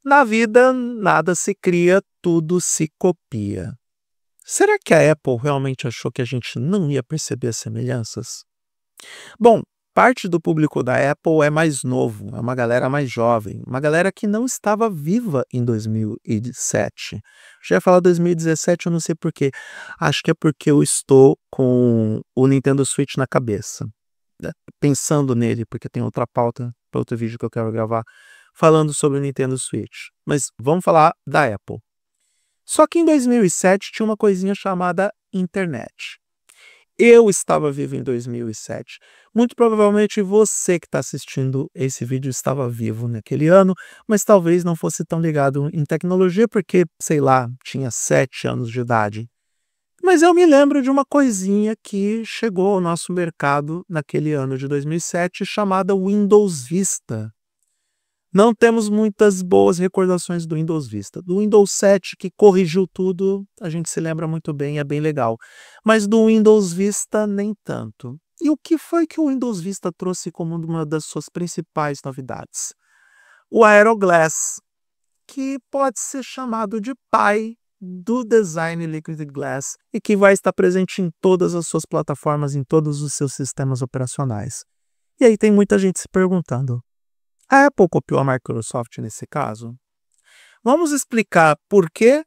Na vida, nada se cria, tudo se copia. Será que a Apple realmente achou que a gente não ia perceber as semelhanças? Bom, parte do público da Apple é mais novo, é uma galera mais jovem, uma galera que não estava viva em 2007. Já ia falar 2017, eu não sei por quê. Acho que é porque eu estou com o Nintendo Switch na cabeça, né, pensando nele, porque tem outra pauta para outro vídeo que eu quero gravar falando sobre o Nintendo Switch. Mas vamos falar da Apple. Só que em 2007 tinha uma coisinha chamada internet. Eu estava vivo em 2007. Muito provavelmente você que está assistindo esse vídeo estava vivo naquele ano, mas talvez não fosse tão ligado em tecnologia porque, sei lá, tinha 7 anos de idade. Mas eu me lembro de uma coisinha que chegou ao nosso mercado naquele ano de 2007 chamada Windows Vista. Não temos muitas boas recordações do Windows Vista. Do Windows 7, que corrigiu tudo, a gente se lembra muito bem, é bem legal. Mas do Windows Vista, nem tanto. E o que foi que o Windows Vista trouxe como uma das suas principais novidades? O Aeroglass, que pode ser chamado de pai do design Liquid Glass e que vai estar presente em todas as suas plataformas, em todos os seus sistemas operacionais. E aí tem muita gente se perguntando: a Apple copiou a Microsoft nesse caso? Vamos explicar por que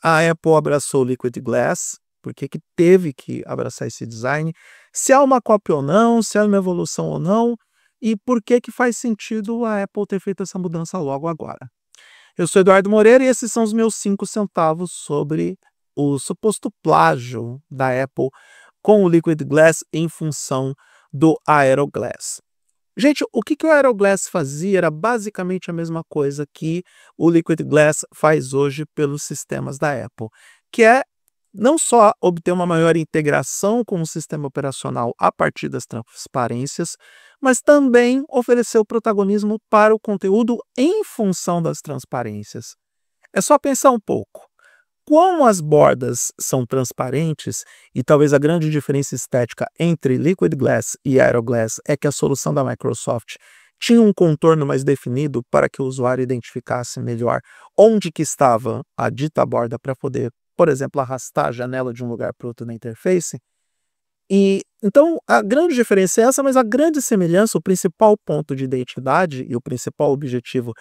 a Apple abraçou o Liquid Glass, por que teve que abraçar esse design, se há uma cópia ou não, se há uma evolução ou não, e por que faz sentido a Apple ter feito essa mudança logo agora. Eu sou Eduardo Moreira e esses são os meus 5 centavos sobre o suposto plágio da Apple com o Liquid Glass em função do Aeroglass. Gente, o que o Aeroglass fazia era basicamente a mesma coisa que o Liquid Glass faz hoje pelos sistemas da Apple, que é não só obter uma maior integração com o sistema operacional a partir das transparências, mas também oferecer o protagonismo para o conteúdo em função das transparências. É só pensar um pouco. Como as bordas são transparentes, e talvez a grande diferença estética entre Liquid Glass e Aeroglass é que a solução da Microsoft tinha um contorno mais definido para que o usuário identificasse melhor onde que estava a dita borda para poder, por exemplo, arrastar a janela de um lugar para outro na interface. E então a grande diferença é essa, mas a grande semelhança, o principal ponto de identidade e o principal objetivo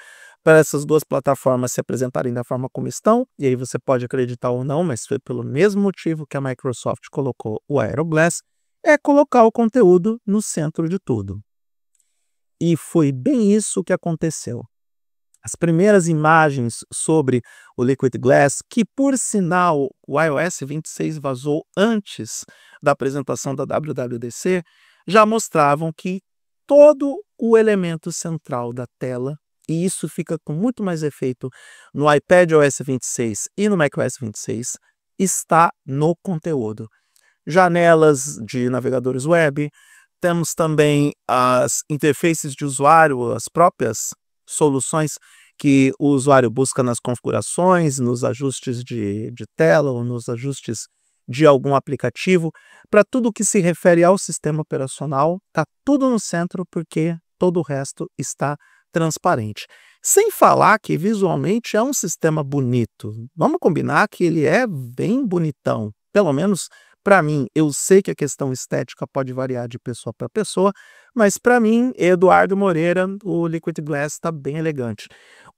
para essas duas plataformas se apresentarem da forma como estão, e aí você pode acreditar ou não, mas foi pelo mesmo motivo que a Microsoft colocou o Aeroglass, é colocar o conteúdo no centro de tudo. E foi bem isso que aconteceu. As primeiras imagens sobre o Liquid Glass, que por sinal o iOS 26 vazou antes da apresentação da WWDC, já mostravam que todo o elemento central da tela, e isso fica com muito mais efeito no iPadOS 26 e no macOS 26, está no conteúdo. Janelas de navegadores web, temos também as interfaces de usuário, as próprias soluções que o usuário busca nas configurações, nos ajustes de tela ou nos ajustes de algum aplicativo. Para tudo que se refere ao sistema operacional, está tudo no centro porque todo o resto está transparente. Sem falar que visualmente é um sistema bonito. Vamos combinar que ele é bem bonitão, pelo menos para mim. Eu sei que a questão estética pode variar de pessoa para pessoa, mas para mim, Eduardo Moreira, o Liquid Glass está bem elegante.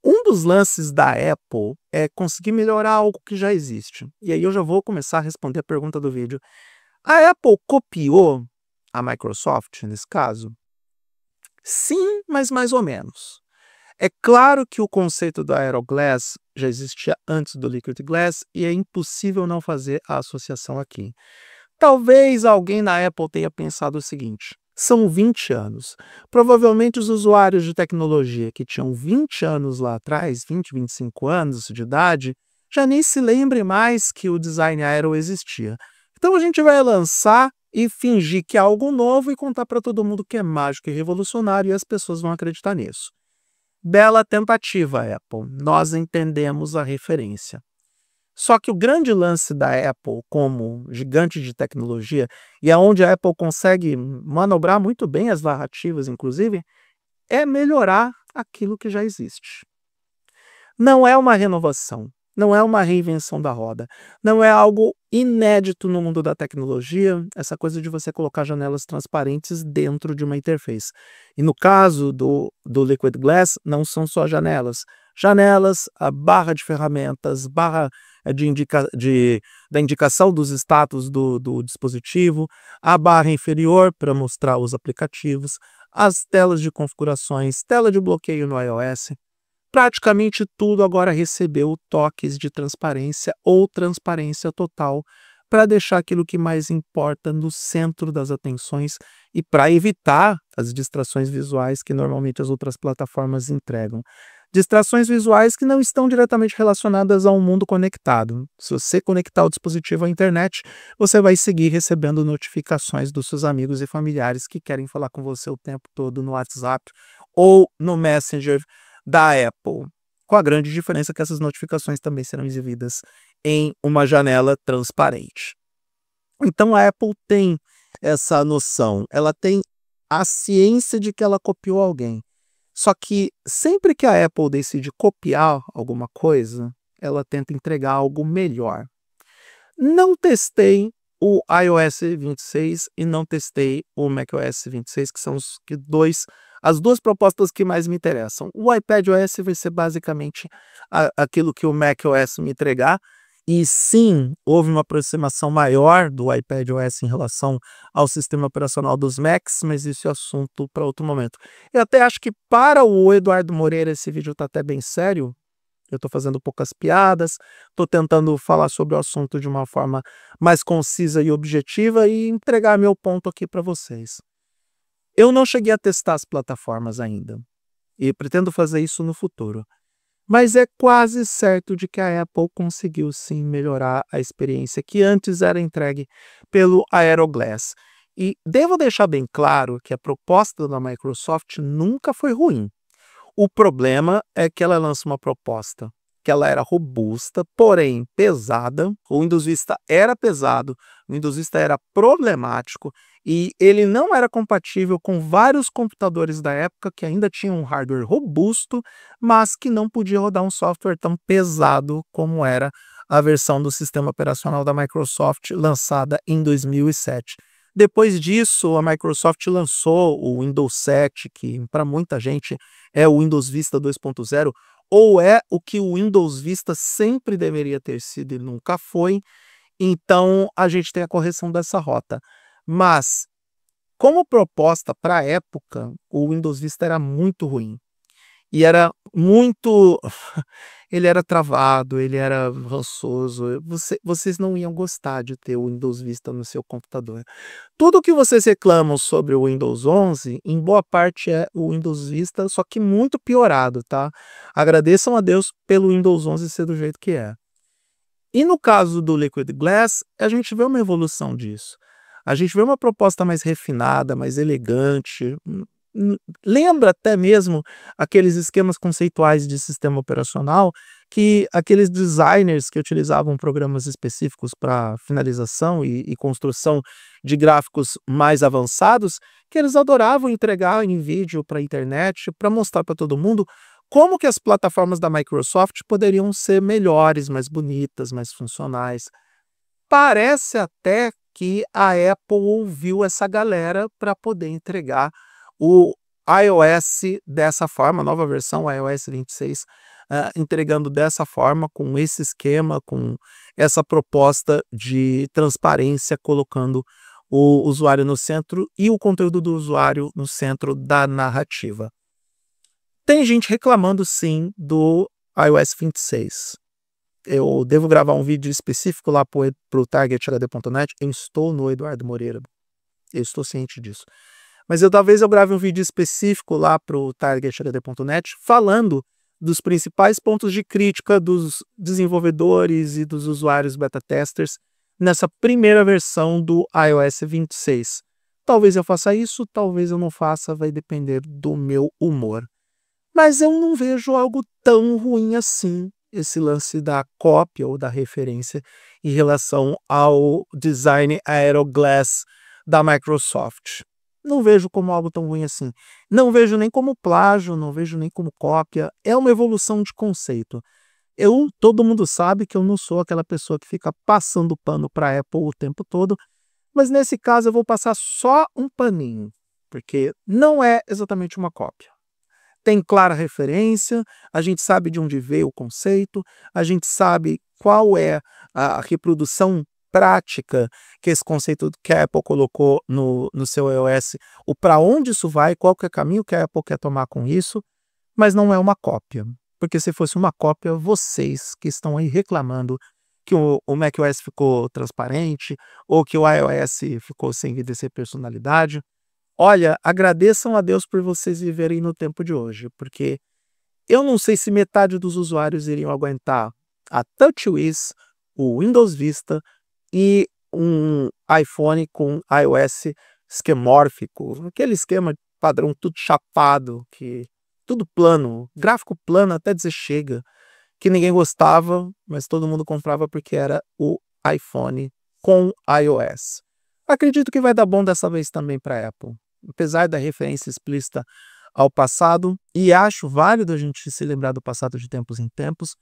Um dos lances da Apple é conseguir melhorar algo que já existe. E aí eu já vou começar a responder a pergunta do vídeo. A Apple copiou a Microsoft nesse caso? Sim, mas mais ou menos. É claro que o conceito do Aeroglass já existia antes do Liquid Glass e é impossível não fazer a associação aqui. Talvez alguém na Apple tenha pensado o seguinte: são 20 anos. Provavelmente os usuários de tecnologia que tinham 20 anos lá atrás, 20, 25 anos de idade, já nem se lembrem mais que o design aero existia. Então a gente vai lançar e fingir que é algo novo e contar para todo mundo que é mágico e revolucionário e as pessoas vão acreditar nisso. Bela tentativa, Apple. Nós entendemos a referência. Só que o grande lance da Apple como gigante de tecnologia, e é onde a Apple consegue manobrar muito bem as narrativas, inclusive, é melhorar aquilo que já existe. Não é uma renovação, não é uma reinvenção da roda, não é algo inédito no mundo da tecnologia, essa coisa de você colocar janelas transparentes dentro de uma interface. E no caso do Liquid Glass, não são só janelas. Janelas, a barra de ferramentas, barra da indicação dos status do dispositivo, a barra inferior para mostrar os aplicativos, as telas de configurações, tela de bloqueio no iOS. Praticamente tudo agora recebeu toques de transparência ou transparência total para deixar aquilo que mais importa no centro das atenções e para evitar as distrações visuais que normalmente as outras plataformas entregam. Distrações visuais que não estão diretamente relacionadas ao mundo conectado. Se você conectar o dispositivo à internet, você vai seguir recebendo notificações dos seus amigos e familiares que querem falar com você o tempo todo no WhatsApp ou no Messenger da Apple, com a grande diferença que essas notificações também serão exibidas em uma janela transparente. Então a Apple tem essa noção, ela tem a ciência de que ela copiou alguém. Só que sempre que a Apple decide copiar alguma coisa, ela tenta entregar algo melhor. Não testei o iOS 26 e não testei o macOS 26, que são as duas propostas que mais me interessam. O iPadOS vai ser basicamente aquilo que o macOS me entregar, e sim, houve uma aproximação maior do iPadOS em relação ao sistema operacional dos Macs, mas isso é assunto para outro momento. Eu até acho que para o Eduardo Moreira esse vídeo está até bem sério. Eu estou fazendo poucas piadas, estou tentando falar sobre o assunto de uma forma mais concisa e objetiva e entregar meu ponto aqui para vocês. Eu não cheguei a testar as plataformas ainda e pretendo fazer isso no futuro. Mas é quase certo de que a Apple conseguiu sim melhorar a experiência que antes era entregue pelo Aeroglass. E devo deixar bem claro que a proposta da Microsoft nunca foi ruim. O problema é que ela lança uma proposta que ela era robusta, porém pesada. O Windows Vista era pesado, o Windows Vista era problemático e ele não era compatível com vários computadores da época que ainda tinham um hardware robusto, mas que não podia rodar um software tão pesado como era a versão do sistema operacional da Microsoft lançada em 2007. Depois disso, a Microsoft lançou o Windows 7, que para muita gente é o Windows Vista 2.0, ou é o que o Windows Vista sempre deveria ter sido e nunca foi. Então, a gente tem a correção dessa rota. Mas, como proposta para a época, o Windows Vista era muito ruim. E era muito... ele era travado, ele era rançoso. Vocês não iam gostar de ter o Windows Vista no seu computador. Tudo que vocês reclamam sobre o Windows 11, em boa parte é o Windows Vista, só que muito piorado, tá? Agradeçam a Deus pelo Windows 11 ser do jeito que é. E no caso do Liquid Glass, a gente vê uma evolução disso. A gente vê uma proposta mais refinada, mais elegante. Lembra até mesmo aqueles esquemas conceituais de sistema operacional que aqueles designers que utilizavam programas específicos para finalização e construção de gráficos mais avançados, que eles adoravam entregar em vídeo para a internet, para mostrar para todo mundo como que as plataformas da Microsoft poderiam ser melhores, mais bonitas, mais funcionais. Parece até que a Apple ouviu essa galera para poder entregar o iOS dessa forma, a nova versão, o iOS 26, entregando dessa forma, com esse esquema, com essa proposta de transparência, colocando o usuário no centro e o conteúdo do usuário no centro da narrativa. Tem gente reclamando, sim, do iOS 26. Eu devo gravar um vídeo específico lá para o targethd.net. Eu estou no Eduardo Moreira. Eu estou ciente disso. Mas talvez eu grave um vídeo específico lá para o targethd.net falando dos principais pontos de crítica dos desenvolvedores e dos usuários beta testers nessa primeira versão do iOS 26. Talvez eu faça isso, talvez eu não faça, vai depender do meu humor. Mas eu não vejo algo tão ruim assim, esse lance da cópia ou da referência em relação ao design Aeroglass da Microsoft. não vejo como algo tão ruim assim. Não vejo nem como plágio, não vejo nem como cópia, é uma evolução de conceito. Todo mundo sabe que eu não sou aquela pessoa que fica passando pano para a Apple o tempo todo, mas nesse caso eu vou passar só um paninho, porque não é exatamente uma cópia. Tem clara referência, a gente sabe de onde veio o conceito, a gente sabe qual é a reprodução prática que esse conceito que a Apple colocou no seu iOS, o para onde isso vai, qual que é o caminho que a Apple quer tomar com isso, mas não é uma cópia. Porque se fosse uma cópia, vocês que estão aí reclamando que o macOS ficou transparente ou que o iOS ficou sem vida e sem personalidade, olha, agradeçam a Deus por vocês viverem no tempo de hoje, porque eu não sei se metade dos usuários iriam aguentar a TouchWiz, o Windows Vista e um iPhone com iOS esquemórfico, aquele esquema padrão tudo chapado, que tudo plano, gráfico plano até dizer chega, que ninguém gostava, mas todo mundo comprava porque era o iPhone com iOS. Acredito que vai dar bom dessa vez também para a Apple, apesar da referência explícita ao passado, e acho válido a gente se lembrar do passado de tempos em tempos,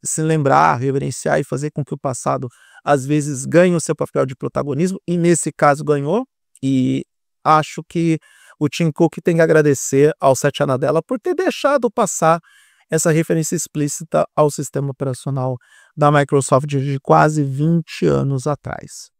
se lembrar, reverenciar e fazer com que o passado às vezes ganhe o seu papel de protagonismo, e nesse caso ganhou, e acho que o Tim Cook tem que agradecer ao Satya Nadella por ter deixado passar essa referência explícita ao sistema operacional da Microsoft de quase 20 anos atrás.